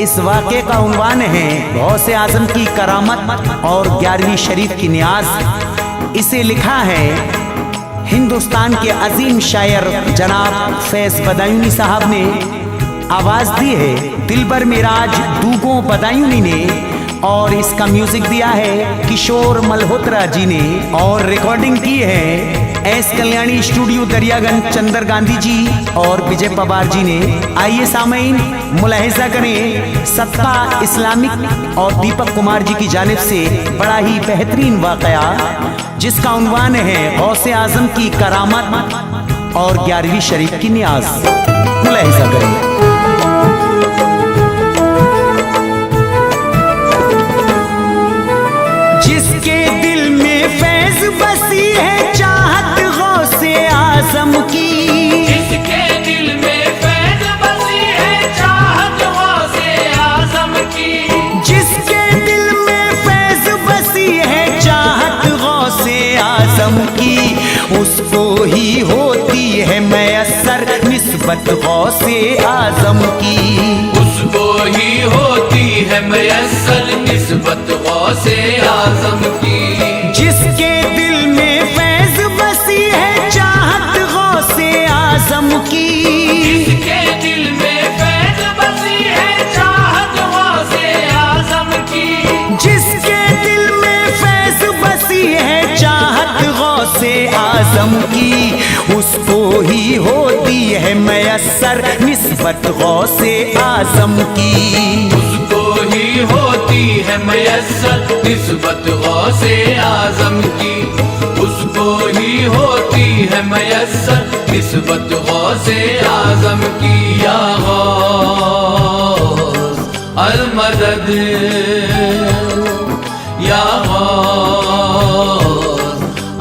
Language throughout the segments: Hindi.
इस वाक़े का उन्वान है गौसे आज़म की करामत और 11वीं शरीफ की न्याज। इसे लिखा है हिंदुस्तान के अजीम शायर जनाब फैज़ बदायूनी साहब ने, आवाज़ दी है दिलबर मिराज दूगों बदायूनी ने, और इसका म्यूजिक दिया है किशोर मल्होत्रा जी ने, और रिकॉर्डिंग की है एस कल्याणी स्टूडियो दरियागंज चंदर गांधी जी और विजय पवार जी ने। आइए सामईन मुलाहिजा करें सत्ता इस्लामिक और दीपक कुमार जी की जानिब से बड़ा ही बेहतरीन वाक़या जिसका उन्वान है गौसे आज़म की करामत और 11वीं शरीफ की न्याज। मुलाहिजा करें। जिसके दिल में फैज़ बसी है चाहत गौसे आज़म की, जिसके दिल में फैज़ बसी है चाहत गौसे आज़म की, जिसके दिल में फैज़ बसी है चाहत गौसे आज़म की, उसको ही होती है मैसर निस्बत गौसे आज़म की, उसको ही होती है मैसर निस्बत गौसे आज़म की। जिसके दिल में फैज़ बसी है चाहत गौसे आज़म की, जिसके दिल में फैज़ बसी है चाहत गौसे आज़म की, जिसके दिल में फैज़ बसी है चाहत गौसे आज़म की, उसको ही होती है मैसर निस्बत गौसे आज़म की, उसको ही होती है मैसर निस्बत गौसे आज़म की, उसको ही होती है मैसर निस्बत गौसे आज़म की। या गौस अल मदद, या गौस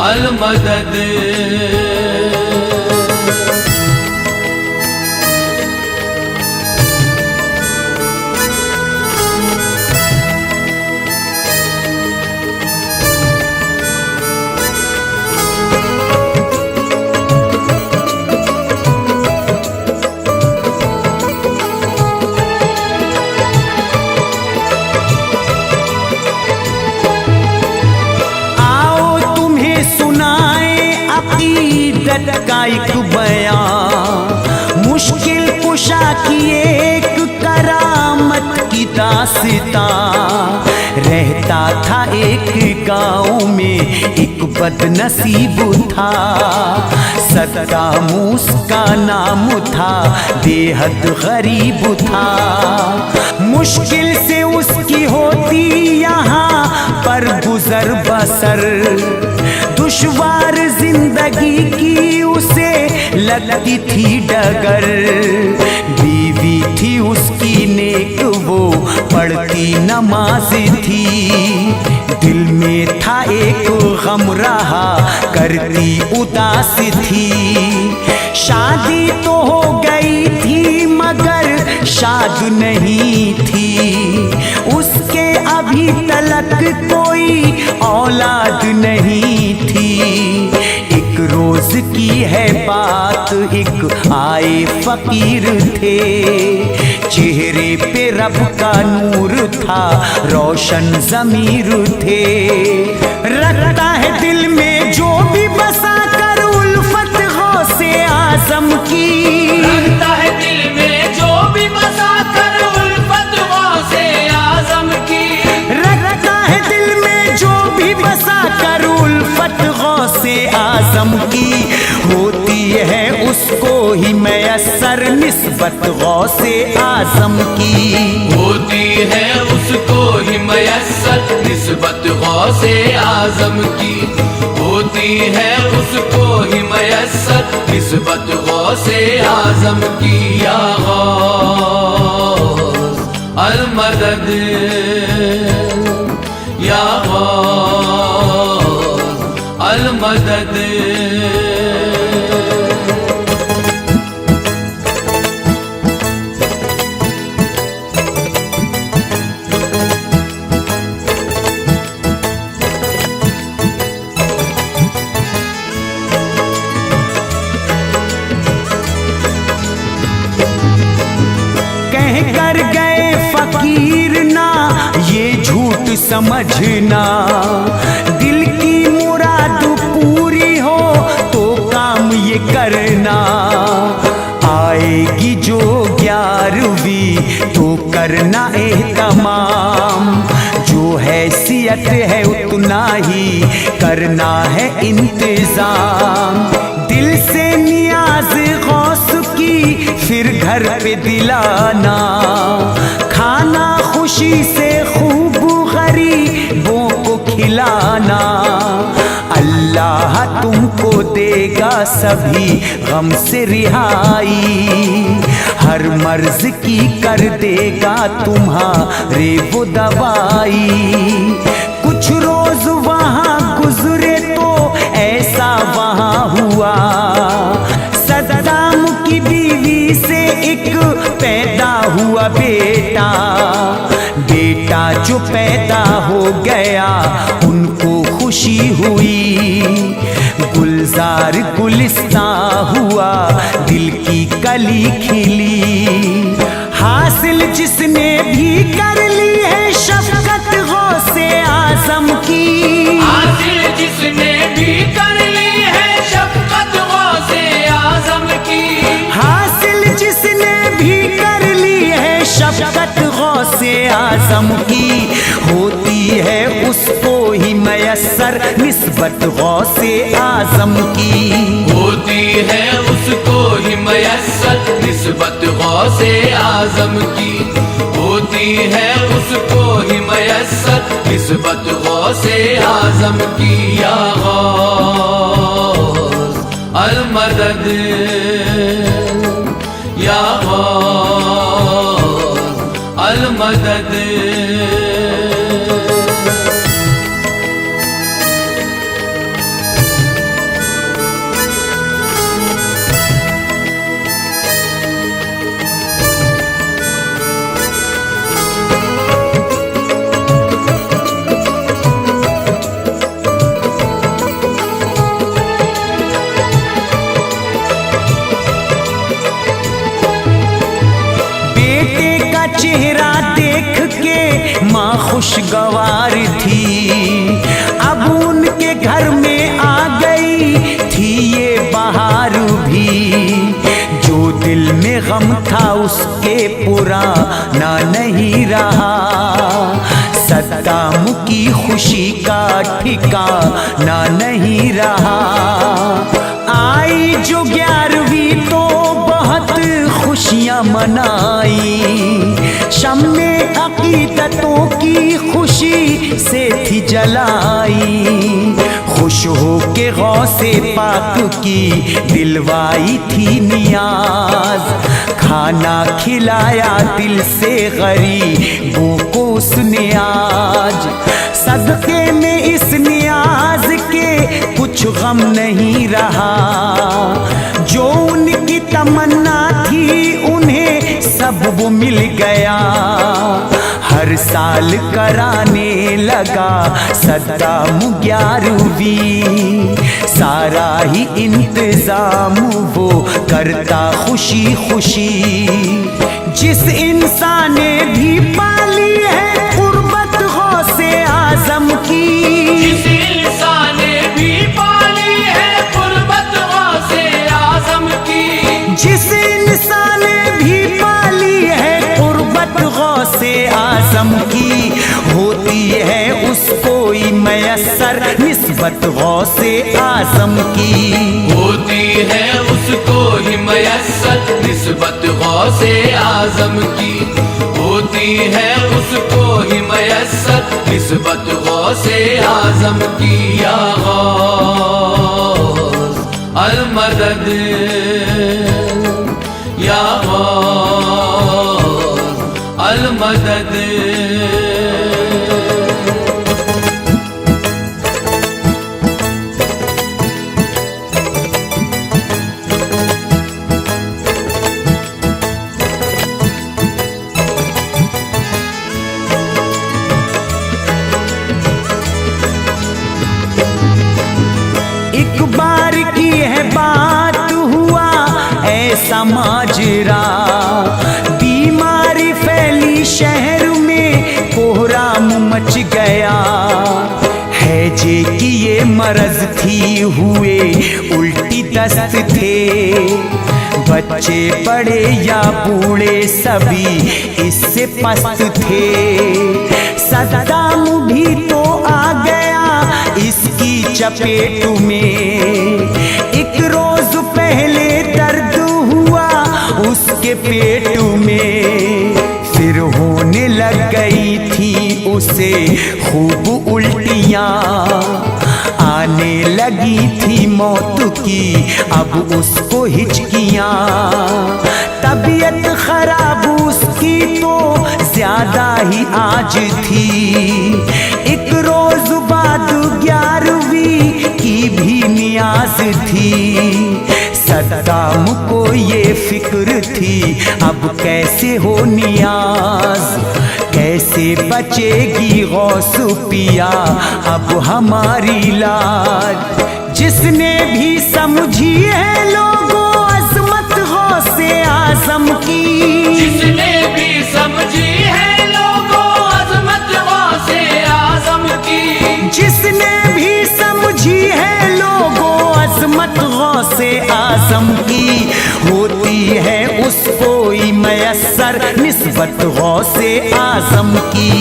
अल मदद। का एक बयान मुश्किल कुशा की एक करामत की दास्तां। रहता था एक गांव में एक बदनसीब था, सद्दाम उसका नाम था, बेहद गरीब था। मुश्किल से उसकी होती यहाँ पर गुजर बसर, दुश्वार जिंदगी की उसे लगती थी डगर। बीवी थी उसकी नेक, वो पढ़ती नमाज थी, दिल में था एक गम रहा, करती उदास थी। शादी तो हो गई थी मगर शाद नहीं थी, उसके अभी तलक कोई औलाद नहीं थी। एक रोज की है बात, एक आए फकीर थे, चेहरे पे रब का नूर था, रोशन ज़मीर थे। रखता है दिल में जो भी बसा कर उल्फत गौसे आज़म की, रखता है दिल में जो भी बसा कर उल्फत गौसे आज़म की, रखता है दिल में जो भी बसा कर उल्फत गौसे आज़म की, होती है उसको ही मैसर निस्बत गौसे आज़म की, होती है उसको ही मैसर निस्बत गौसे आज़म की, होती है उसको ही मैसर निस्बत गौसे आज़म की। या गौस अल मदद, या गौस अल मदद। कह कर गए फकीर ना ये झूठ समझना। दिल की मुराद पूरी हो तो काम ये करना। आएगी जो 11वीं तो करना एहतमाम। जो हैसियत है उतना ही करना है इंतजाम। दिल से नियाज गौस की फिर घर पे दिलाना। खाना खुशी से खूब गरीबों को खिलाना। अल्लाह तुमको देगा सभी गम से रिहाई। हर मर्ज की कर देगा तुम्हारे वो दवाई। कुछ रोज वहाँ गुजरे तो ऐसा वहाँ हुआ। सद्दाम की बीवी से एक पैदा हुआ बेटा। बेटा जो पैदा हो गया उनको खुशी हुई। गुलजार गुलिस्तां हुआ, दिल की कली खिली। हासिल जिसने भी कर ली है शफकत गौसे आजम की। हासिल जिसने भी कर ली है शफकत गौसे आजम की। हासिल जिसने भी कर ली है शफकत गौसे आजम की। होती है उसको ही मयस्सर निस्बत गौसे आजम की। होती है उसको ही मयस्सर निस्बत गौसे आजम की। होती है उसको ही मयस्सर निस्बत गौसे आजम की। या गौस अल मदद, या गौस अल मदद। चेहरा देख के माँ खुशगवार थी। अब उनके घर में आ गई थी ये बहार भी। जो दिल में गम था उसके पुराना नहीं रहा। सद्दाम की खुशी का ठिकाना नहीं रहा। आई जो 11वीं तो बहुत खुशियाँ मनाई। शम्मे अकीदतों की खुशी से थी जलाई। खुश हो के गौसे पाक की दिलवाई थी नियाज। खाना खिलाया दिल से गरीबों को उसने आज। सदके में इस नियाज के कुछ गम नहीं रहा। जो उनकी तमन्ना थी उन्हें सब वो मिल गया। हर साल कराने लगा सद्दाम 11वीं। सारा ही इंतजाम वो करता खुशी खुशी। जिस इंसान ने भी पाली है कुर्बत गौसे आजम की। जिस इंसान ने भी पाली है कुर्बत गौसे आजम की। जिस इंसान ने भी पाली है कुर्बत गौसे आजम की। होती है उसको ही मयस्सर निस्बत गौसे आजम की। होती है उसको ही मयस्सर निस्बत गौसे आजम की। होती है उसको ही मयस्सर निस्बत गौसे आजम की। या गौस अल मदद, या गौस अल मदद। एक बार की है बात हुआ ऐसा माजरा। बीमारी फैली शहर में कोहराम मच गया है जे कि ये मरज थी हुए उल्टी दस्त थे। बच्चे बड़े या बूढ़े सभी इससे पस्त थे। सद्दाम भी तो आ गया इसकी चपेट में। एक रोज पहले दर्द हुआ उसके पेट में, फिर होने लग गई थी उसे खूब उल्टियाँ। आने लगी थी मौत की अब उसको हिचकियाँ। तबीयत खराब उसकी तो ज्यादा ही आज थी। एक रोज बाद 11वीं की भी नियाज थी। सद्दाम को ये फिक्र थी अब कैसे हो नियाज, कैसे बचेगी गौस पिया अब हमारी लाज। जिसने भी समझी है लोगों अजमत गौसे आजम की, जिसने भी समझी है लोगों अजमत गौसे आजम की, जिसने भी समझी है लोगों अजमत गौसे आजम की, होती है उसको ही मयस्सर निस्बत गौसे आजम की।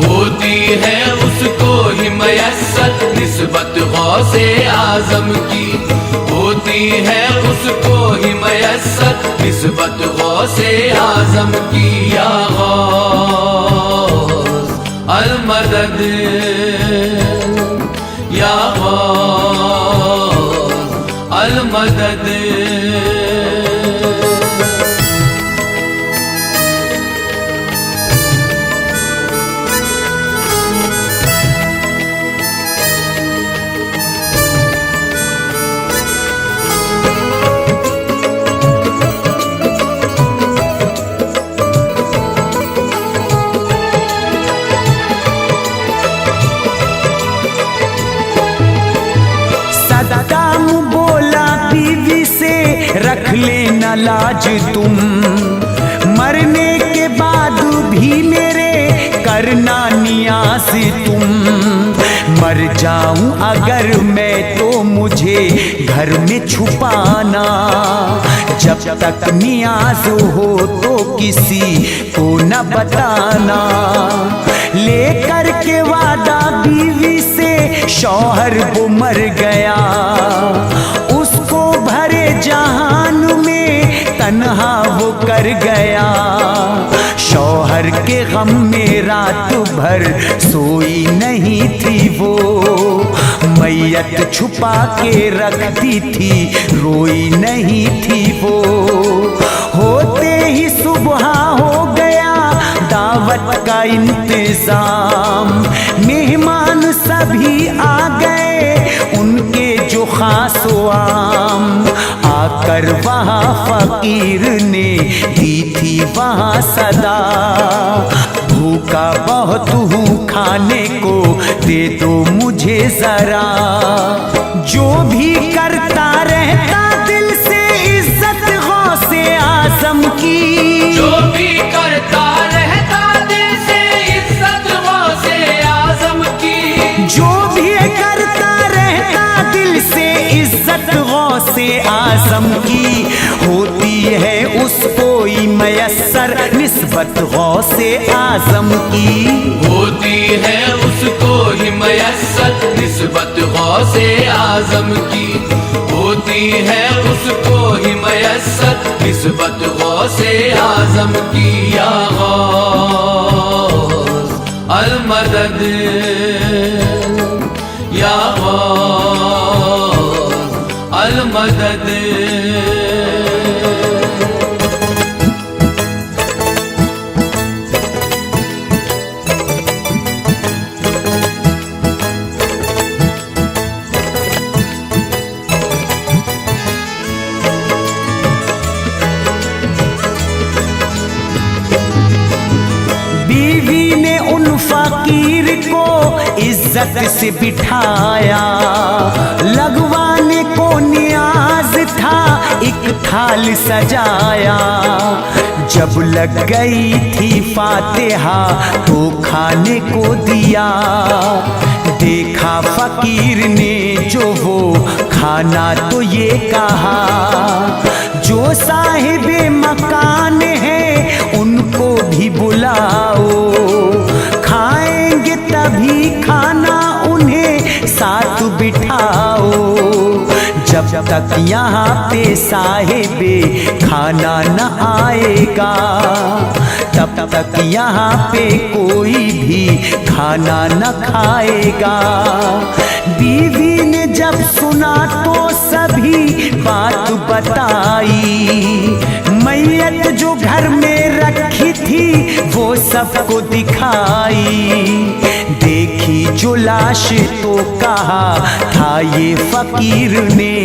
होती है उसको ही मयस्सर निस्बत गौसे आजम की। होती है उसको ही मयस्सर निस्बत गौसे आजम की। या गौस अल मदद, या गौस अल मदद। सद्दाम बोला बीवी से रख लेना लाज तुम, मरने के बाद भी मेरे करना नियाज तुम। मर जाऊं अगर मैं तो मुझे घर में छुपाना, जब तक नियाज हो तो किसी को न बताना। लेकर के वादा बीवी से शौहर वो मर गया, उसको भरे जहान में तन्हा वो कर गया। शौहर के गम में रात भर सोई नहीं थी वो, मैयत छुपा के रखती थी रोई नहीं थी वो। होते ही सुबह हो गया दावत का इंतजाम, मेहमान सभी आ गए उनके जो खास आम। आकर वहाँ फकीर ने दी थी वहाँ सदा, भूखा बहुत हूँ खाने को दे दो मुझे जरा। जो भी करता रहता दिल से इज्जत गौसे आजम की, जो भी करता रहता दिल से इज्जत गौसे आजम की, जो भी करता रहता दिल से इज्जत गौसे आजम की। होती है उसको ही मयस्सर निस्बत गौसे आजम की। होती है उसको ही मयस्सर निस्बत गौसे आजम की। होती है उसको ही मयस्सर निस्बत गौसे आजम की। या गौस अल मदद, या गौस अल मदद। बीवी ने उन फकीर को इज्जत से बिठाया, लगवाने को नियाज था एक थाल सजाया। जब लग गई थी फातिहा तो खाने को दिया। देखा फकीर ने जो वो खाना तो ये कहा, जो साहिबे मकान है उनको भी बुलाओ, खाएंगे तभी खाना उन्हें साथ बिठाओ। जब तक यहाँ पे साहिबे खाना न आएगा, तब तक यहाँ पे कोई भी खाना न खाएगा। बीवी ने जब सुना तो सभी बात बताई। मैयत जो घर में रखी थी वो सबको दिखाई। देखी जो लाश तो कहा था ये फकीर ने,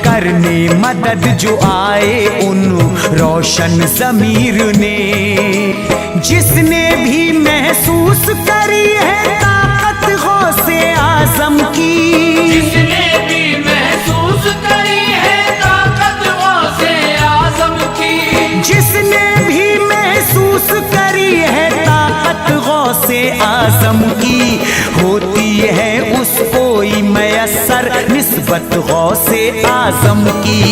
करने मदद जो आए उन रोशन ज़मीर ने। जिसने भी महसूस करी है ताकत गौसे आज़म की, जिसने भी महसूस करी है ताकत गौसे आज़म की, जिसने भी महसूस करी है ताकत गौसे आज़म की, होती है उसको ही मयस्सर निस्बत गौसे आज़म की।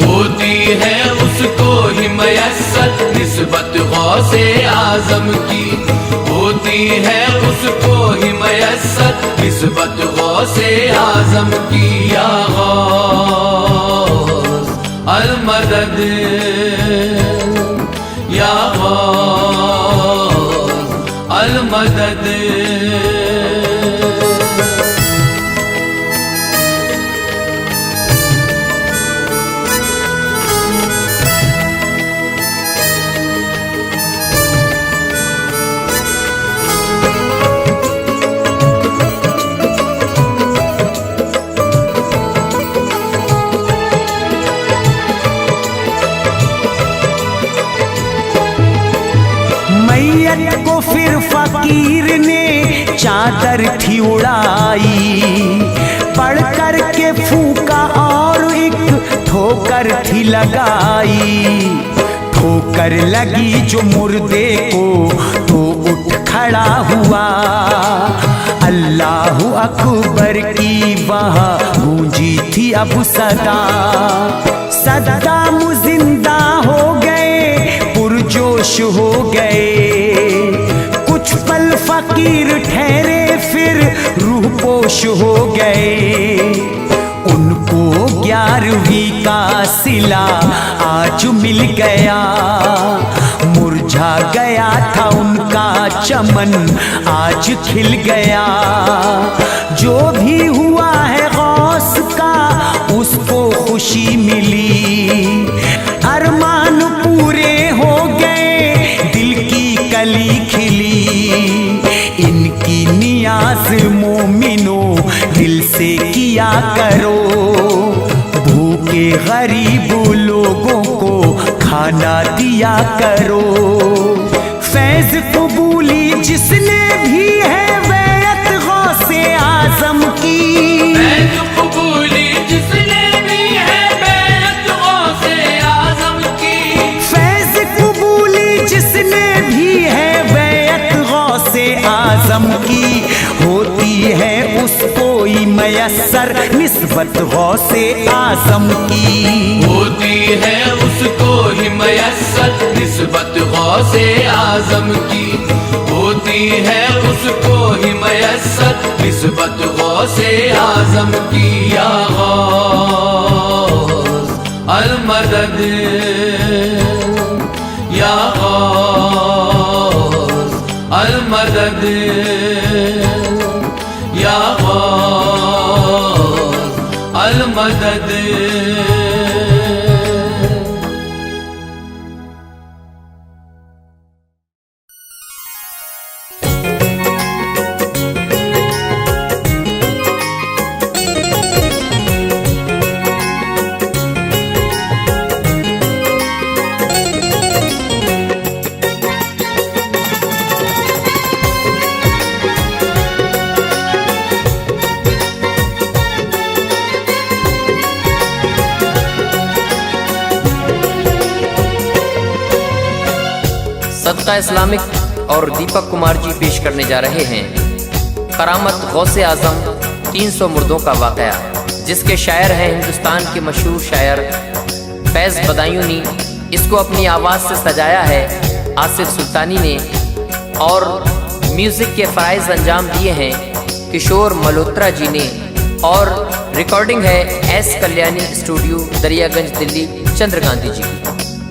होती है उसको ही मयस्सर निस्बत गौसे आज़म की। होती है उसको ही मयस्सर निस्बत गौसे आज़म की। या गौस अल मदद, या गौस अल मदद। मैयत को फिर फकीर ने चादर थी उड़ाई, पढ़ कर के फूका और एक ठोकर थी लगाई। ठोकर लगी जो मुर्दे को तो उठ खड़ा हुआ। अल्लाहु अकबर की वहाँ गूंजी थी अब सदा। सद्दाम जिंदा हो गए, पुरजोश हो गए। कुछ पल फकीर ठहरे फिर रूह पोश हो गए। उनको 11वीं का सिला आज मिल गया। मुरझा गया था उनका चमन आज खिल गया। जो भी हुआ है गौस का उसको खुशी मिली। अरमान पूरे हो गए, दिल की कली खिली। इनकी नियाज मोमिनो दिल से किया करो। भूखे गरीब लोगों को खाना दिया करो। फैज कबूली जिसने भी है बैत गौसे आज़म की। फैज कबूली जिसने भी है बैत गौसे आज़म की। फैज कबूली जिसने भी है बैत गौसे आज़म की। होती है उसको ही मयस्सर निस्बत गौसे आज़म की। होती है उसको ही मयस्सर निस्बत गौसे आज़म की। होती है उसको ही मयस्सर निस्बत गौसे आज़म की। या गौस अल मदद, या गौस अल मदद, या गौस अल मदद। सदका इस्लामिक और दीपक कुमार जी पेश करने जा रहे हैं करामत गौसे आजम 300 मुर्दों का वाक़या, जिसके शायर हैं हिंदुस्तान के मशहूर शायर फैज़ बदायूनी। इसको अपनी आवाज़ से सजाया है आसिफ सुल्तानी ने और म्यूज़िक के फ़राइज़ अंजाम दिए हैं किशोर मल्होत्रा जी ने और रिकॉर्डिंग है एस कल्याणी स्टूडियो दरियागंज दिल्ली चंद्र गांधी जी की।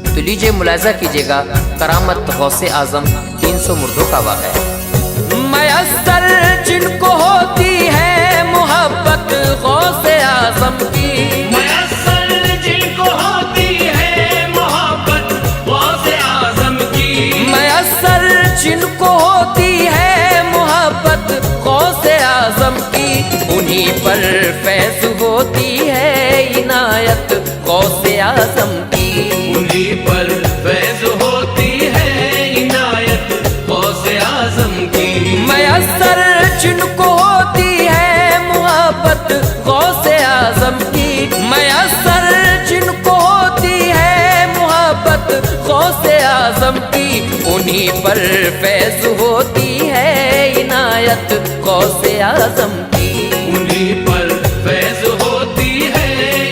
तो लीजिए मुलाजा कीजिएगा करामत गौसे आजम 300 मुर्दों का वाक़या। मयस्सर जिनको होती है मोहब्बत गौसे आजम की, मयस्सर जिनको होती है मोहब्बत गौसे आजम की, मयस्सर जिनको होती है मोहब्बत गौसे आजम की, उन्हीं पर फैज़ होती है इनायत गौसे आजम की, उन्हीं पर फैज़ होती है इनायत गौसे आजम की। मयस्सर जिनको होती है मोहब्बत गौसे आजम की, मयस्सर जिनको होती है मोहब्बत गौसे आजम की, उन्हीं पर फैज़ होती है इनायत गौसे आजम की, उन्हीं पर फैज़ होती है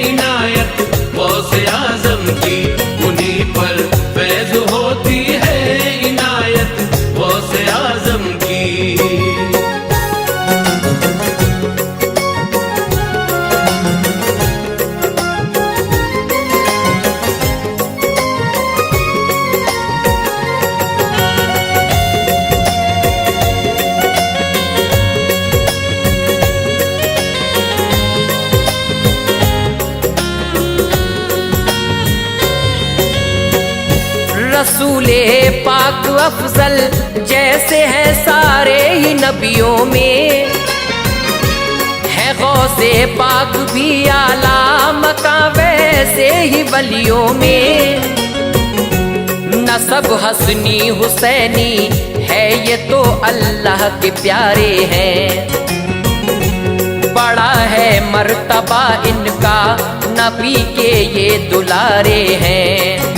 इनायत गौसे आजम की, उन्हीं पर फैज़ होती है इनायत गौसे आजम की। रसूले पाक अफजल जैसे हैं सारे ही नबियों में, है गौसे पाक भी आला मकाम वैसे ही वलियों में, नसब हसनी हुसैनी है ये तो अल्लाह के प्यारे हैं, बड़ा है मर्तबा इनका नबी के ये दुलारे हैं,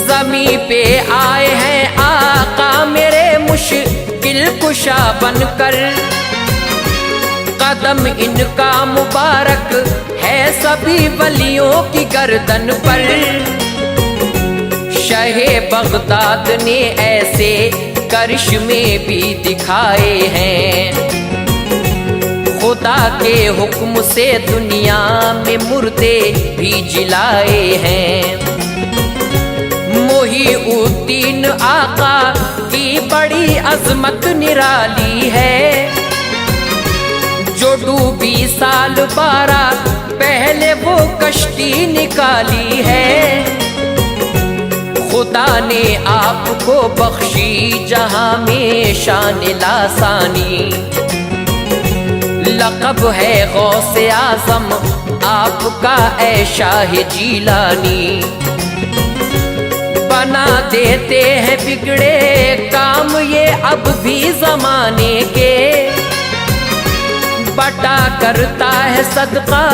ज़मीं पे आए हैं आका मेरे मुश्किल कुशा बनकर, कदम इनका मुबारक है सभी वलियों की गर्दन पर, शहे बगदाद ने ऐसे करिश्मे भी दिखाए हैं, खुदा के हुक्म से दुनिया में मुर्दे भी जिलाए हैं, मोहीउद्दीन आका की बड़ी अजमत निराली है, जो डूबी साल 12 पहले वो कश्ती निकाली है, खुदा ने आपको बख्शी जहां में शान लासानी, लक़ब है गौसे आज़म आपका ऐ शाह जीलानी, बना देते हैं बिगड़े काम ये अब भी जमाने के, बटा करता है सदका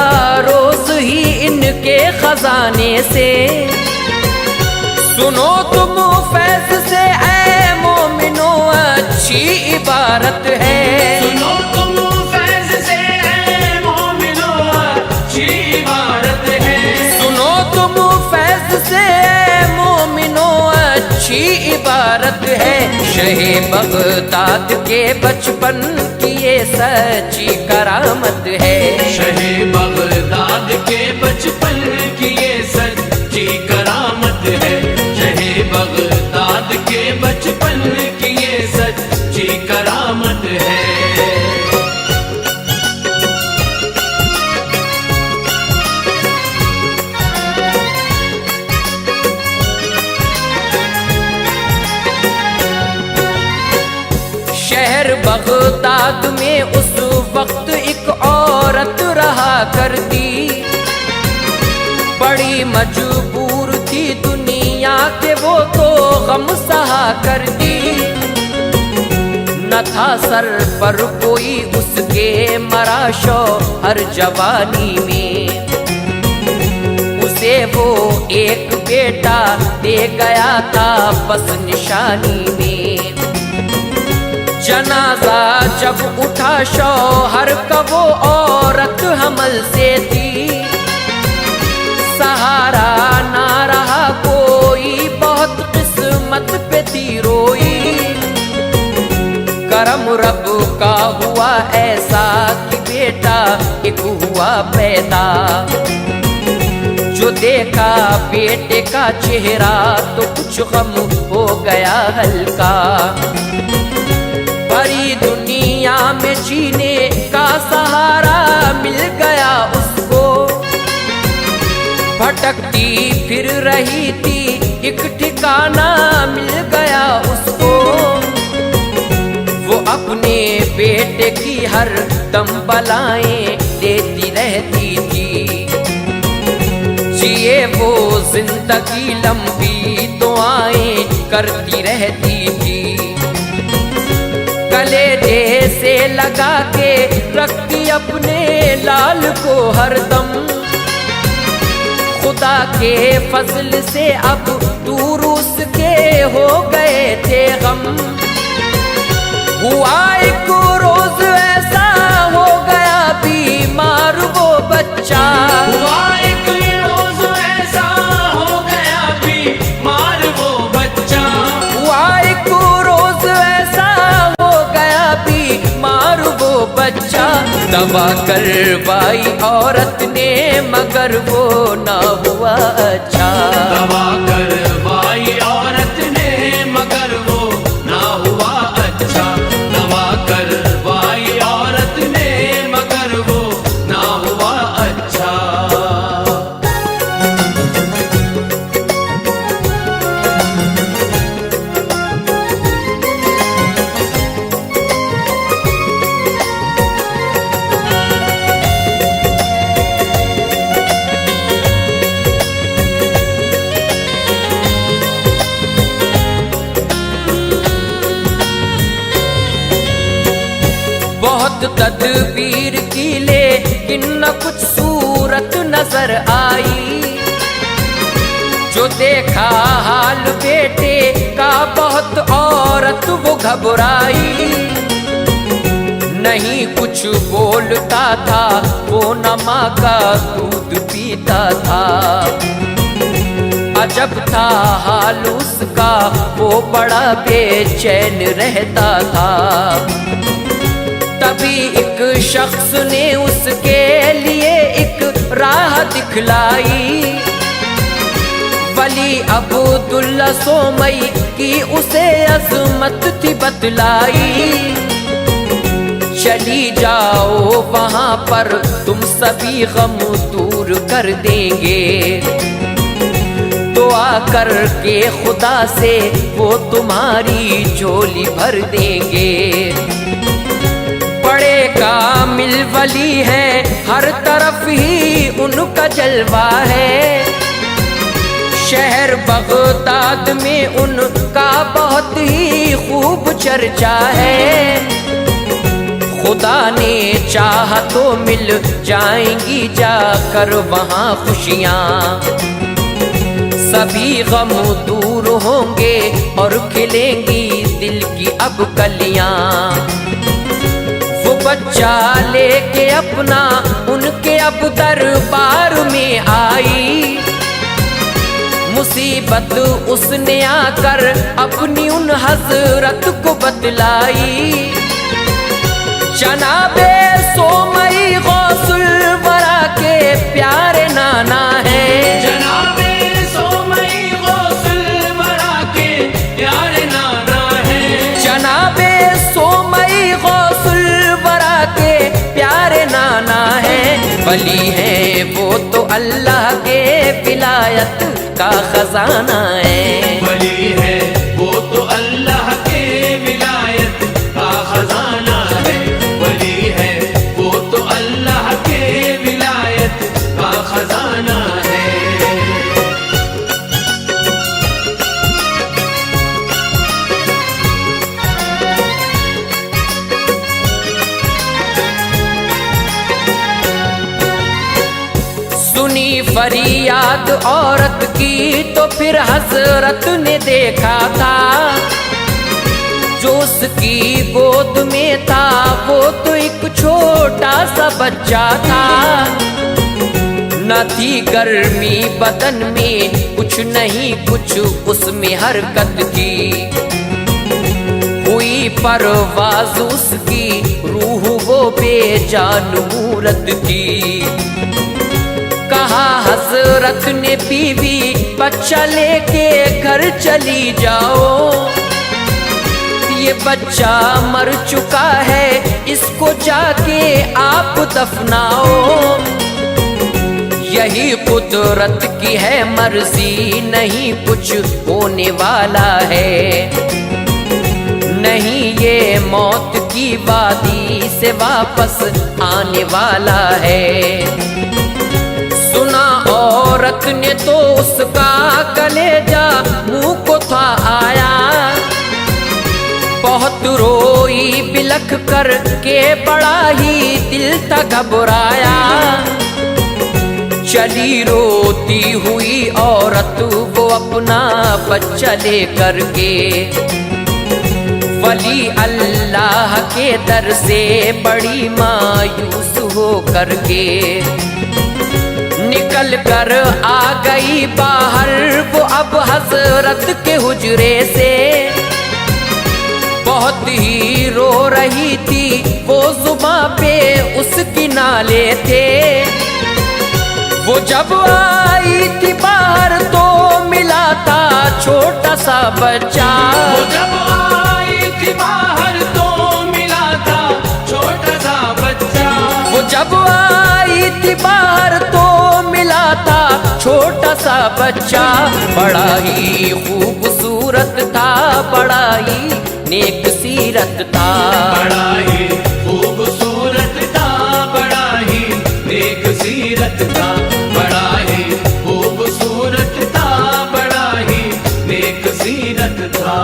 रोज ही इनके खजाने से, सुनो तुम फैज़ से ऐ मोमिनो अच्छी इबारत है, सुनो तुम फैज़ से ऐ मोमिनो अच्छी इबारत है, सुनो तुम फैज़ से मोमिनो अच्छी इबारत है, शहे बगदाद के बचपन की ये सच्ची करामत है, शहे बगदाद के बचपन की ये सच्ची करामत है, शहे बगदाद के बचपन की ये सच्ची करामत है। शहर बगदाद में उस वक्त एक औरत रहा करती, बड़ी मजबूर थी दुनिया के वो तो गम सहा करती, न था सर पर कोई उसके मराशो हर जवानी में, उसे वो एक बेटा दे गया था बस निशानी में। जनाजा जब उठा शौहर का वो औरत हमल से थी, सहारा ना रहा कोई बहुत किस्मत पे थी रोई। करम रब का हुआ ऐसा कि बेटा एक हुआ पैदा, जो देखा बेटे का चेहरा तो कुछ गम हो गया हल्का। भरी दुनिया में जीने का सहारा मिल गया उसको, भटकती फिर रही थी एक ठिकाना मिल गया उसको। वो अपने बेटे की हर दम बलाएं देती रहती थी, जिए वो जिंदगी लंबी दुआएं करती रहती थी। कलेजे से लगा के रखती अपने लाल को हरदम, खुदा के फजल से अब दूर उसके हो गए थे गम। हुआ एक रोज ऐसा हो गया बीमार वो बच्चा, हुआ एक रोज ऐसा हो गया बीमार वो बच्चा। हुआ एक रोज ऐसा हो गया बीमार वो बच्चा। दवा करवाई औरत ने मगर वो ना हुआ अच्छा। दवा करवाई औरत ने मगर वो ना हुआ अच्छा। दवा करवाई औरत ने मगर वो ना हुआ अच्छा। बहुत तदबीर की लेकिन न कुछ सूरत नजर आई, जो देखा हाल बेटे का बहुत औरत वो घबराई। नहीं कुछ बोलता था वो न माँ का दूध पीता था, अजब था हाल उसका वो बड़ा बेचैन रहता था। तभी एक शख्स ने उसके लिए एक राह दिखलाई, वली अब्दुल्ला सोमई की उसे अजमत थी बतलाई। चली जाओ वहां पर तुम सभी गम दूर कर देंगे, दुआ करके खुदा से वो तुम्हारी झोली भर देंगे। बड़े कामिल वली है, हर तरफ ही उनका जलवा है। शहर बगदाद में उनका बहुत ही खूब चर्चा है। खुदा ने चाहा तो मिल जाएंगी जाकर वहाँ खुशियाँ, सभी गम दूर होंगे और खिलेंगी दिल की अब कलियाँ। वो बच्चा लेके अपना उनके अब दरबार में आई, मुसीबत उसने आकर अपनी उन हजरत को बतलाई। जनाबे सोमई गौसुल वरा के प्यारे नाना है, जनाबे सोमई गौसुल वरा के प्यारे नाना है। जनाबे सोमई गौसुल वरा के प्यारे नाना है। वली है वो तो अल्लाह के विलायत का खजाना है। वली है वो तो अल्लाह के विलायत का खजाना है। वली है वो तो अल्लाह के विलायत का खजाना है। सुनी फरियाद औरत की तो फिर हजरत ने देखा था, जो उसकी गोद में था वो तो एक छोटा सा बच्चा था। न थी गर्मी बदन में, कुछ नहीं कुछ उसमें हरकत की। हुई परवाज़ उसकी, रूह वो बेजान मूरत की। कहा हजरत ने बीवी बच्चा लेके घर चली जाओ, ये बच्चा मर चुका है, इसको जाके आप दफनाओ। यही कुदरत की है मर्जी, नहीं कुछ होने वाला है। नहीं ये मौत की वादी से वापस आने वाला है। सुना औरत ने तो उसका कलेजा मुंह को था आया, बहुत रोई बिलख कर के बड़ा ही दिल था घबराया। चली रोती हुई औरत वो अपना बच्चा लेकर के, वली अल्लाह के दर से बड़ी मायूस हो करके निकल कर आ गई बाहर वो अब हजरत के हुजरे से। बहुत ही रो रही थी वो, जुबां पे उसकी नाले थे। वो जब आई थी बाहर तो मिला था छोटा सा बच्चा। वो जब आई थी बाहर तो मिला था छोटा सा बच्चा। वो जब आई थी बाहर तो मिला था छोटा सा बच्चा। बड़ा ही खूबसूरत था, बड़ा ही नेक सीरत था। बड़ा ही खूबसूरत था, बड़ा ही नेक सीरत था। बड़ा ही खूबसूरत था, बड़ा ही नेक सीरत था।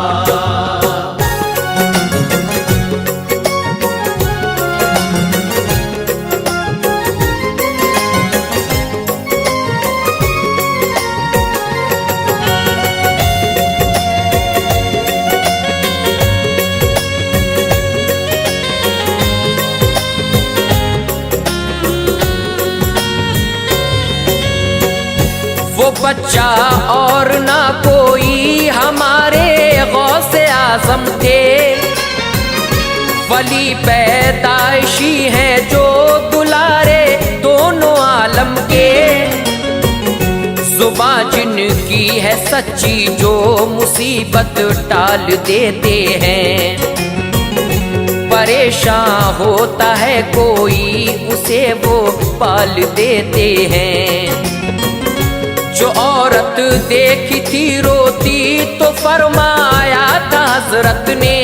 वो बच्चा और ना कोई हमारे गौसे आज़म थे, वली पैदाइशी हैं जो दुलारे दोनों आलम के। जुबां जिनकी है सच्ची जो मुसीबत टाल देते हैं। परेशान होता है कोई उसे वो पाल देते हैं। जो औरत देखी थी रोती तो फरमाया था हजरत ने,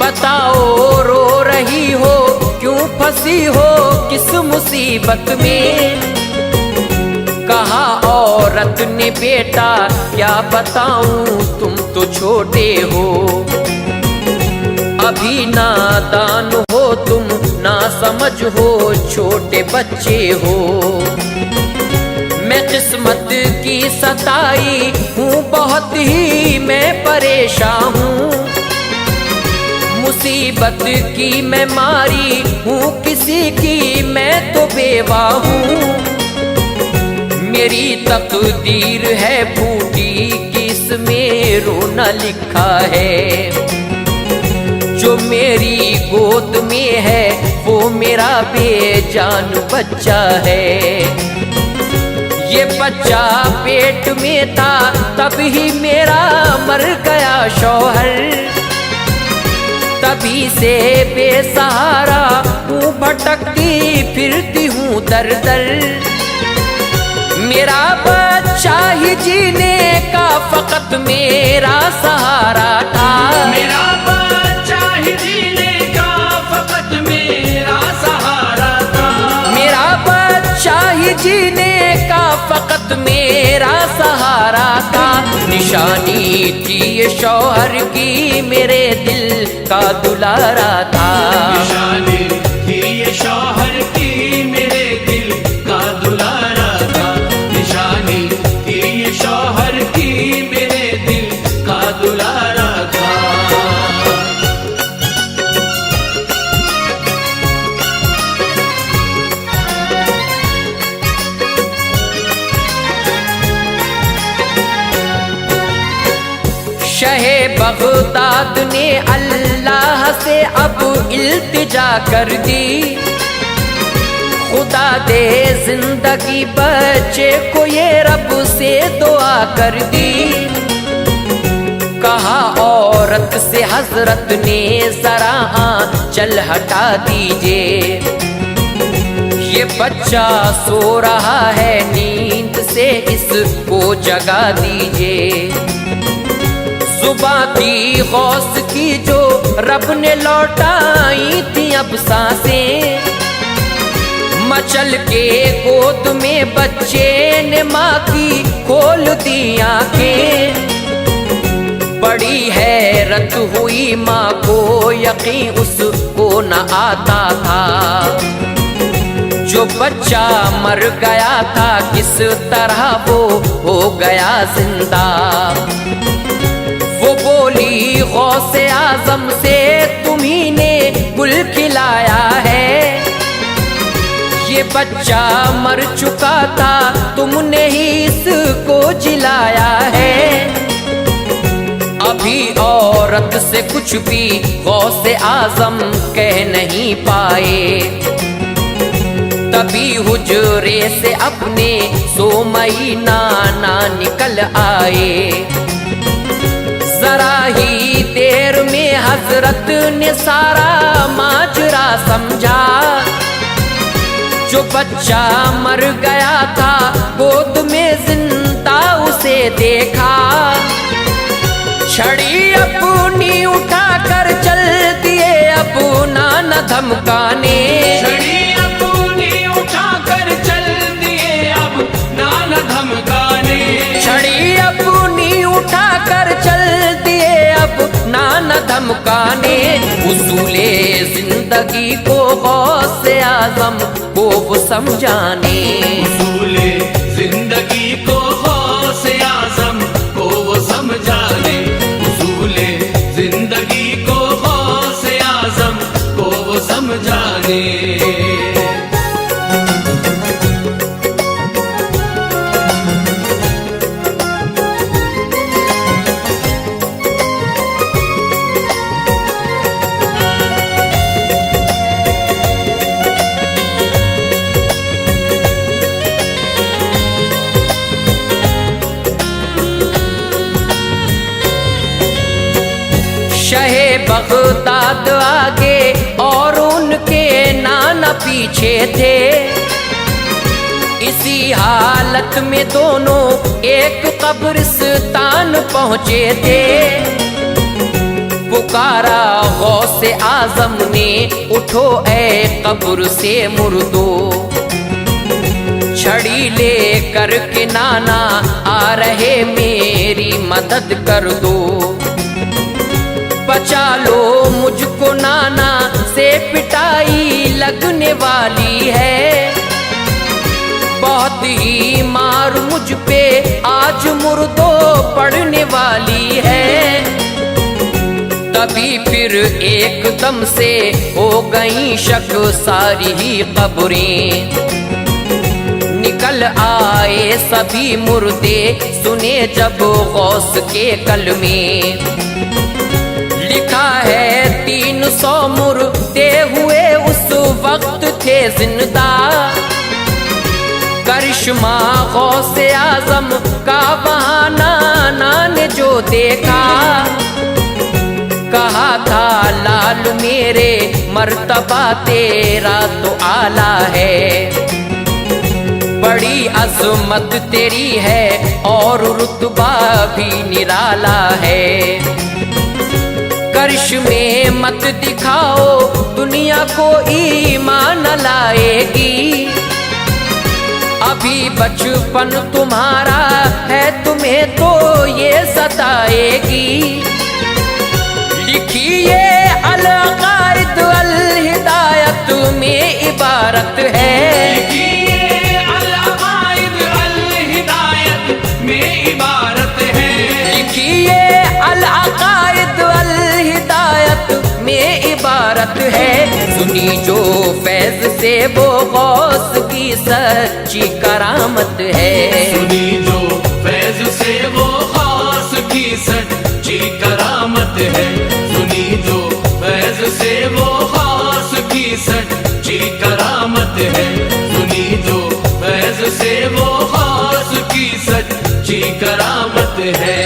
बताओ रो रही हो क्यों फंसी हो किस मुसीबत में। कहा औरत ने बेटा क्या बताऊं तुम तो छोटे हो, अभी नादान हो तुम, ना समझ हो छोटे बच्चे हो। मैं किस्मत की सताई हूँ बहुत ही मैं परेशान हूँ, मुसीबत की मैं मारी हूँ किसी की मैं तो बेवा हूँ। मेरी तकदीर है फूटी किसमें रोना लिखा है। जो मेरी गोद में है वो मेरा बेजान बच्चा है। ये बच्चा पेट में था तब ही मेरा मर गया शौहर, तभी से बेसहारा हूँ भटकती फिरती हूँ दर दर। मेरा बच्चा ही जीने का फकत मेरा सहारा था। मेरा बच्चा ही जीने का फकत मेरा सहारा था। मेरा बच्चा ही जीने का फकत मेरा सहारा था। निशानी थी ये शौहर की मेरे दिल का दुलारा था। निशानी थी ये शौहर की मेरे दिल का दुलारा था। निशानी शहे बगदाद ने अल्लाह से अब इल्तिजा कर दी, खुदा दे जिंदगी बच्चे को ये रब से दुआ कर दी। कहा औरत से हजरत ने जरा आंचल हटा दीजिए, ये बच्चा सो रहा है नींद से इसको जगा दीजिए। सुबह थी गौस की जो रब ने लौटाई थी अब सांसें, मचल के गोद में बच्चे ने माँ की खोल दी आंखें। बड़ी हैरत हुई माँ को, यकीन उसको न आता था, जो बच्चा मर गया था किस तरह वो हो गया जिंदा। वो बोली गौसे आजम से तुम्ही ने गुल खिलाया है, ये बच्चा मर चुका था तुमने ही इसको जिलाया है। अभी औरत से कुछ भी गौसे आजम कह नहीं पाए, तभी हुजरे से अपने सोमई नाना निकल आए। जरा ही देर में हजरत ने सारा माजरा समझा, जो बच्चा मर गया था गोद में जिंदा उसे देखा। छड़ी अपनी उठा कर चल दिए अपना न धमकाने, छड़ी अपनी उठा कर चल दिए अब नाना धमकाने, छड़ी अपनी उठा कर चल दिए अब नाना धमकाने। उसूले जिंदगी को गौसे आजम को वो समझाने, उसूले जिंदगी को गौसे आजम को वो समझाने, उसूले जिंदगी को गौसे आजम को वो समझाने। शहे बगदाद आगे और उनके नाना पीछे थे, इसी हालत में दोनों एक कब्रिस्तान पहुंचे थे। पुकारा गौसे आजम ने उठो ए कब्र से मुर्दो, छड़ी ले कर के नाना आ रहे मेरी मदद कर दो। बचा लो मुझको नाना से पिटाई लगने वाली है, बहुत ही मार मुझ पे आज मुर्दो पड़ने वाली है। तभी फिर एकदम से हो गई शक सारी ही कब्रें, निकल आए सभी मुर्दे सुने जब गौस के कलमे। लिखा है 300 मुर्दे हुए उस वक्त थे जिंदा, करिश्मा गौसे आजम का बहाना नाना ने जो देखा। कहा था लाल मेरे मर्तबा तेरा तो आला है, बड़ी अजमत तेरी है और रुतबा भी निराला है। करिश्मे मत दिखाओ दुनिया को ईमान लाएगी, अभी बचपन तुम्हारा है तुम्हें तो ये सताएगी। लिखिए अल-अक़ाइद अल-हिदायत में इबारत है, लिखिए अल-अक़ाइद अल-हिदायत में इबारत है, लिखिए अल-अक़ाइद अल-हिदायत में इबारत है। सुनी जो फैज से वो गौस की सच्ची करामत है, सुनी जो फैज से वो गौस की सच्ची करामत है।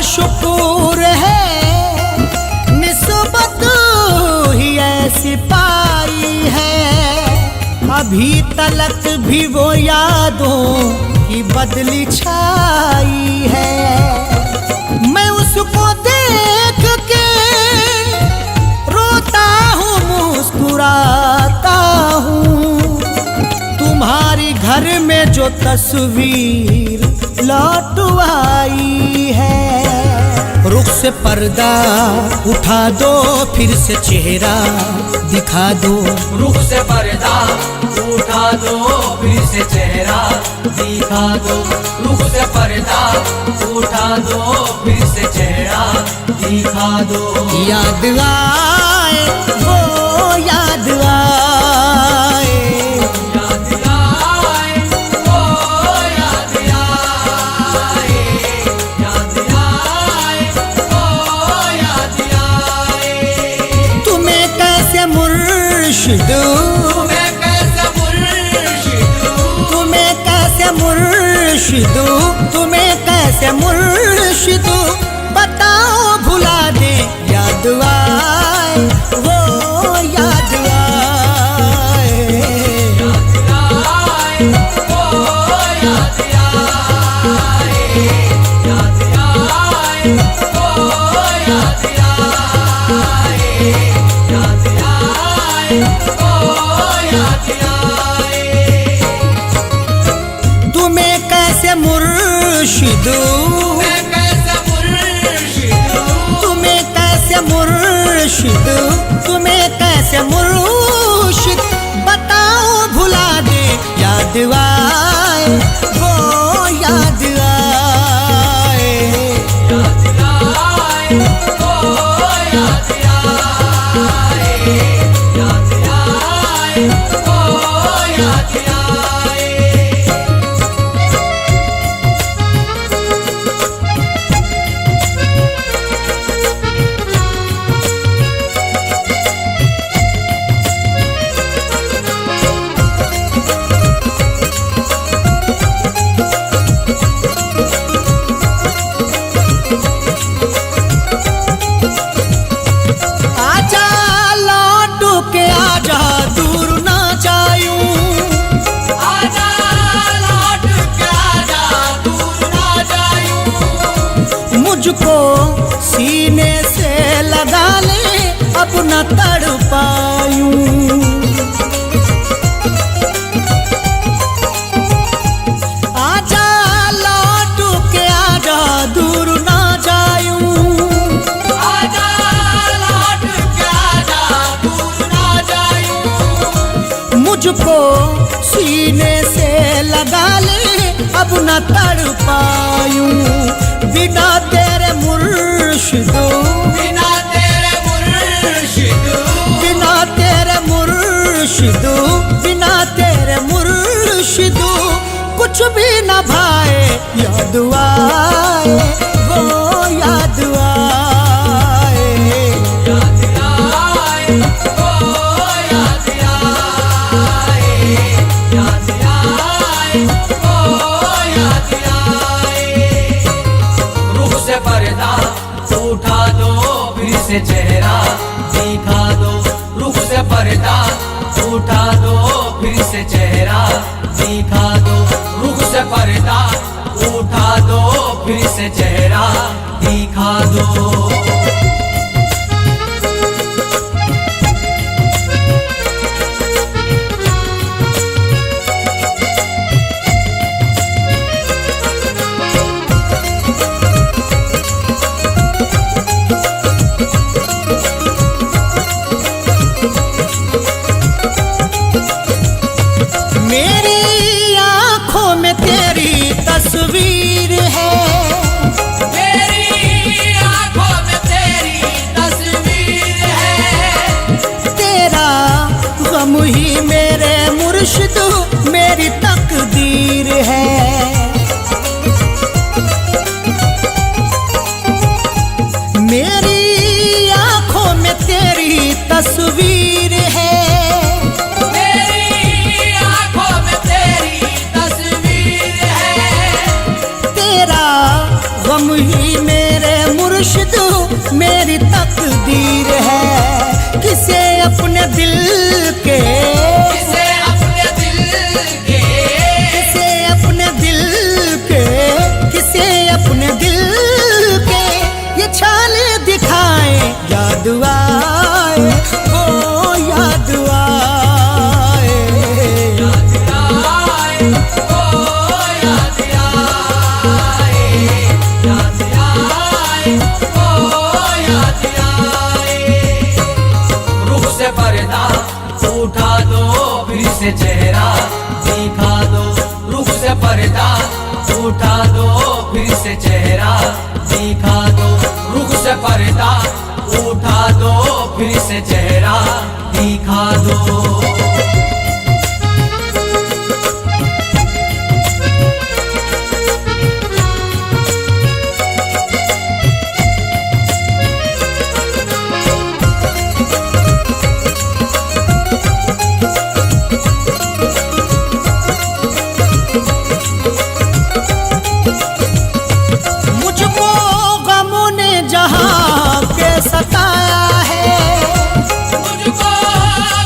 शुक्र है निस्बत ही ऐसी पाई है, अभी तलक भी वो यादों की बदली छाई है। मैं उसको देख के रोता हूँ मुस्कुराता हूँ, तुम्हारी घर में जो तस्वीर लौट आई है। रुख से पर्दा उठा दो, फिर से चेहरा दिखा दो। रुख से पर्दा उठा दो, फिर से चेहरा दिखा दो। रुख से पर्दा उठा दो, फिर से चेहरा दिखा दो। याद आए वो याद आए, याद आए वो याद आए, याद आए वो याद आए। तुम्हें कैसे मुर्शिद, तुम्हें कैसे मुर्शिद, तुम्हें कैसे मुर्शिद, तुम्हें कैसे मुर्शिद बताओ भुला दे। याद आए वो याद आए, याद आए वो याद आए, याद आए वो याद आए, याद आए वो याद आए। तुम्हें कैसे मुर्शिद, तुम्हें कैसे मुर्शिद, तुम्हें कैसे मुर्शिद, तुम्हें कैसे मुर्शिद बताओ भुला दे। याद आए वो याद आए, याद आए वो याद आए, याद आए वो याद आए। आजा लौट के आजा दूर ना जायूं, आजा लौट के आजा, दूर ना जायूं। मुझको सीने से लगा ले अब न तड़ पायूं। आजा लौट के आजा दूर ना जायूं, आजा लौट के आजा, दूर ना जायूं। मुझको सीने से लगा ले अब न तड़ पायूं। बिना तेरे मुर्शिदो, बिना तेरे मुर्शिद, बिना तेरे मुर्शिदो, बिना तेरे मुर्शिदो कुछ भी न भाए। याद आए वो याद आए, याद आए वो याद आए, याद आए वो याद आए। रुख से पर्दा उठा दो, फिर से चेहरा दिखा दो। रुख से पर्दा उठा दो, फिर से चेहरा दिखा दो। रुख से पर्दा उठा दो, फिर से चेहरा दिखा दो। मेरी आंखों में तेरी तस्वीर ही मेरे मुर्शिद मेरी तकदीर है। किसे अपने दिल के, किसे अपने दिल के, किसे अपने दिल के, किसे अपने दिल के ये छाले दिखाए, याद आए ओ याद आए, याद आए ओ याद आए, याद आए ओ याद आए। रूह से पर्दा उठा दो, फिर से चेहरा दिखा दो। रूह से पर्दा उठा दो, फिर से चेहरा दिखा दो। रूह से पर्दा उठा दो, फिर से चेहरा दिखा दो। मुझको गमों ने जहाँ के सताया है, मुझको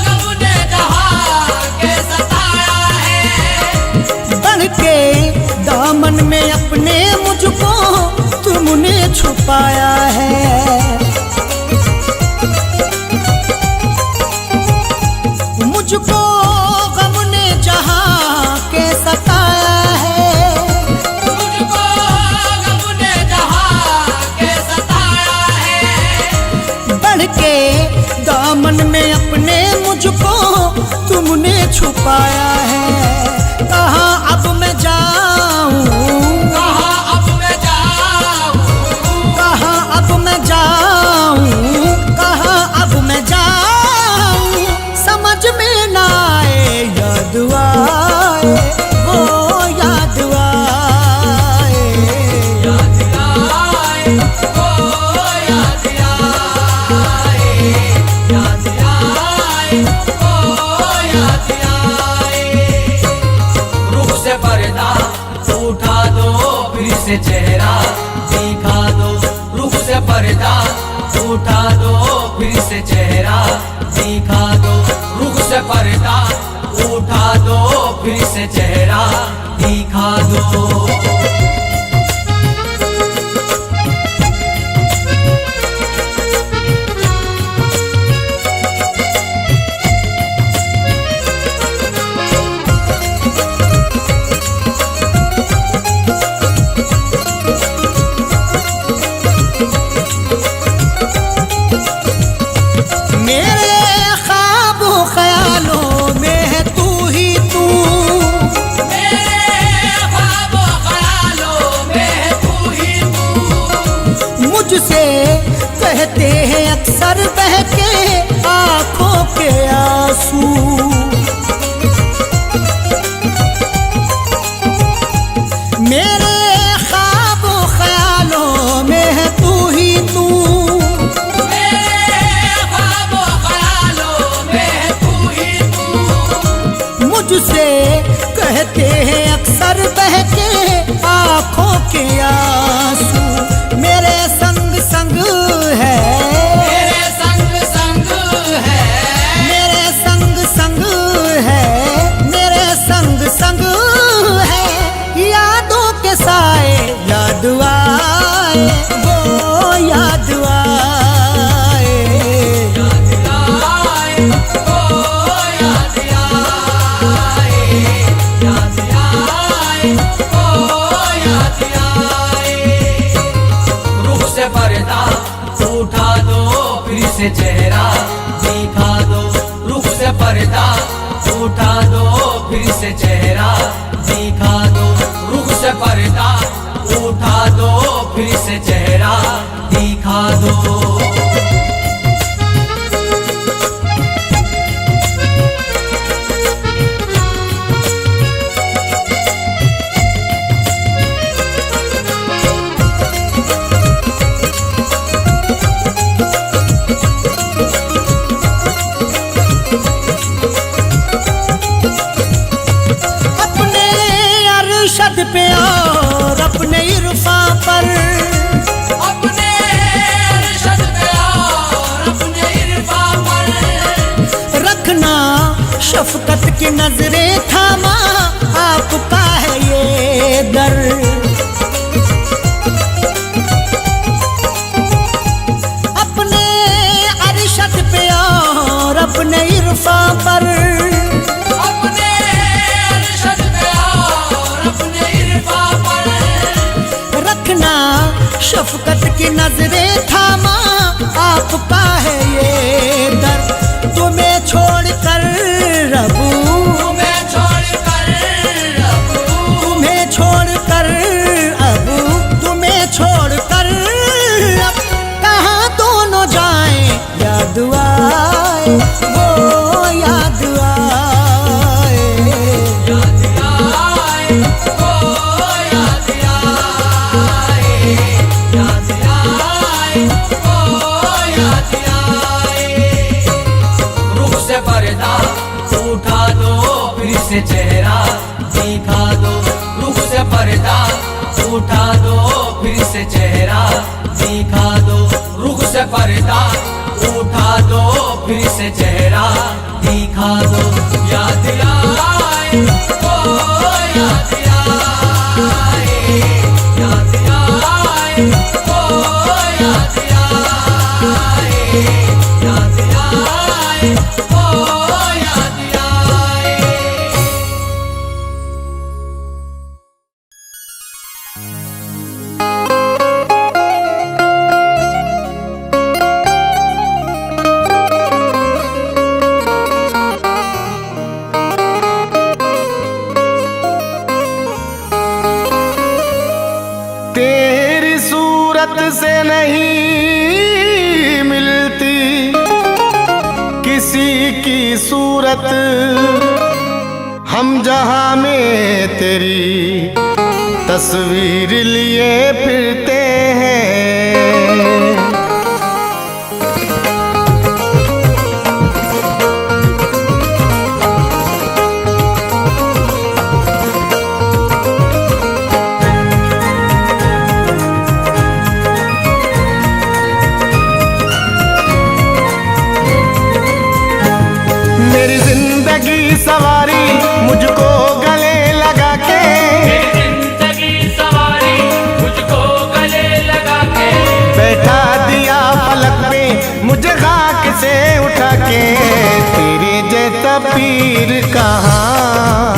गम ने जहाँ के सताया है। बढ़ के दामन में अपने मुझको तुमने छुपाया है। मुझको गम ने जहाँ के सताया है, मुझको गम ने जहाँ के सताया है। बढ़ के दामन में अपने मुझको तुमने छुपाया है। कहाँ अब मैं जाऊँ, कहाँ अब मैं जाऊँ, कहाँ अब मैं जाऊँ, कहाँ अब मैं जाऊँ, समझ में ना आए, याद आए वो याद आए, याद आए ओ याद आए, याद आए ओ याद आए। रूह से पर्दा उठा दो, फिर से चेहरा दिखा दो। रूह से पर्दा उठा दो, फिर से चेहरा दिखा दो। रूह से पर्दा उठा दो, फिर से चेहरा दिखा दो। मेरे ख्वाबों ख्यालों में है तू ही तू, मेरे ख्वाबों ख्यालों में है तू ही तू। मुझसे कहते हैं अक्सर बह के आंखों के आंसू। मेरे ख्वाबों ख्यालों में है तू ही तू, मेरे ख्वाबों ख्यालों में है तू ही तू। मुझसे कहते हैं अक्सर बह के आंखों के आंसू। मेरे संग संग है, मेरे संग संग है, मेरे संग संग है, मेरे संग संग है, यादों के साए, याद आए वो याद आए, याद आए ओ याद आए, याद आए ओ याद आए। रूह से पर्दा उठा दो, फिर से चेहरा दिखा दो। रूह से पर्दा उठा दो, फिर से चेहरा दिखा दो। रूह से पर्दा उठा दो, फिर से चेहरा दिखा दो। अपने अरशद पे और अपने इरफा पर की नजरें थामा आपका है ये दर। अपने अरशद पे और अपने इरफा पर, अपने अरशद पे और अपने इरफा पर रखना शफकत की नजरें थामा आपका है ये दर। तुम्हें छोड़कर रबू, तुम्हें छोड़कर अबू, तुम्हें छोड़कर अबू, तुम्हें छोड़कर अब कहाँ दोनों जाएं। याद आए वो याद आए, याद आए वो याद आए, याद आए वो याद आए। रुख से पर्दा उठा दो फिर से चेहरा दिखा दो, रुख से पर्दा उठा दो फिर से चेहरा दिखा दो, रुख से पर्दा उठा दो फिर से चेहरा दिखा दो। याद आए वो याद आए, याद आए वो याद आए, याद आए वो याद आए। तेरी सूरत से नहीं मिलती किसी की सूरत, हम जहां में तेरी तस्वीर लिए फिरते हैं। मेरी जिंदगी सवारी मुझको गले लगा के, मेरी जिंदगी सवारी मुझको गले लगा के, बैठा दिया पलक पे मुझे खाक से उठा के। तेरे जैसा पीर कहाँ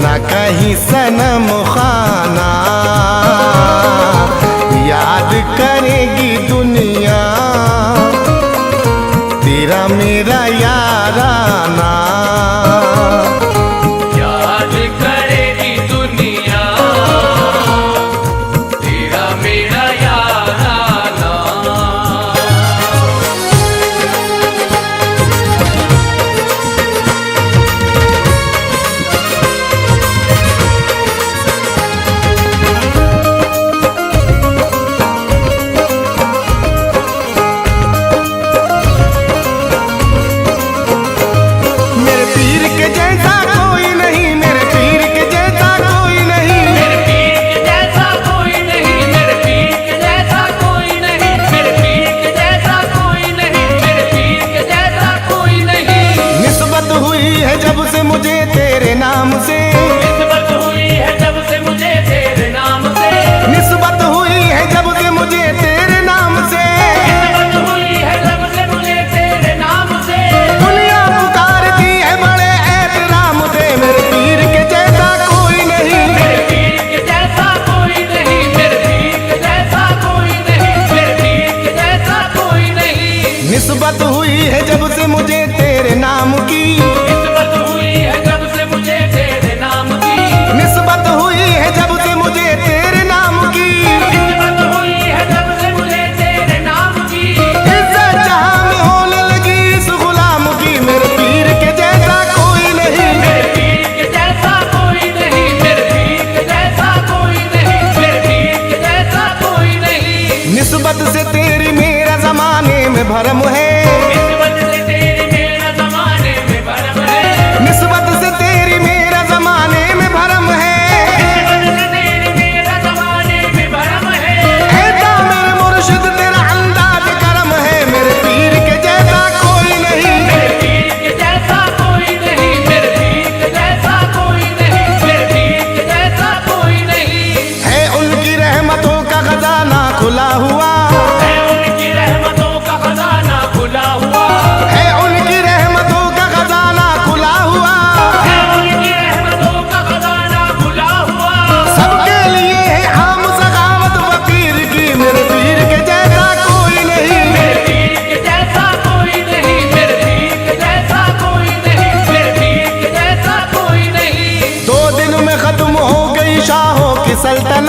ना कहीं सनम खाना, याद करेगी दुनिया तेरा मेरा याराना। याद करेगी दुनिया तेरा मेरा याराना।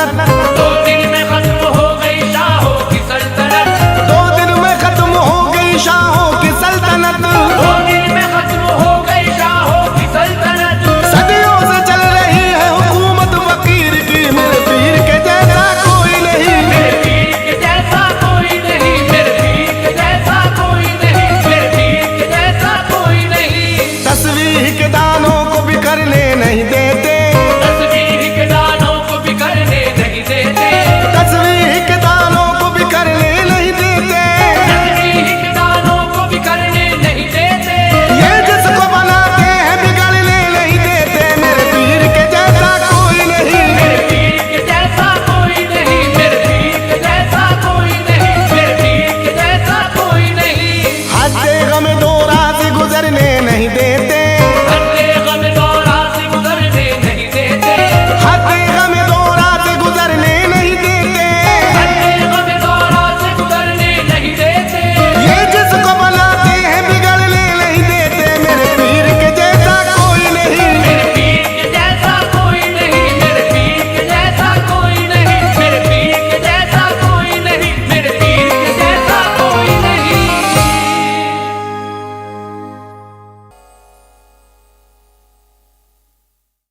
सल्तनत। दो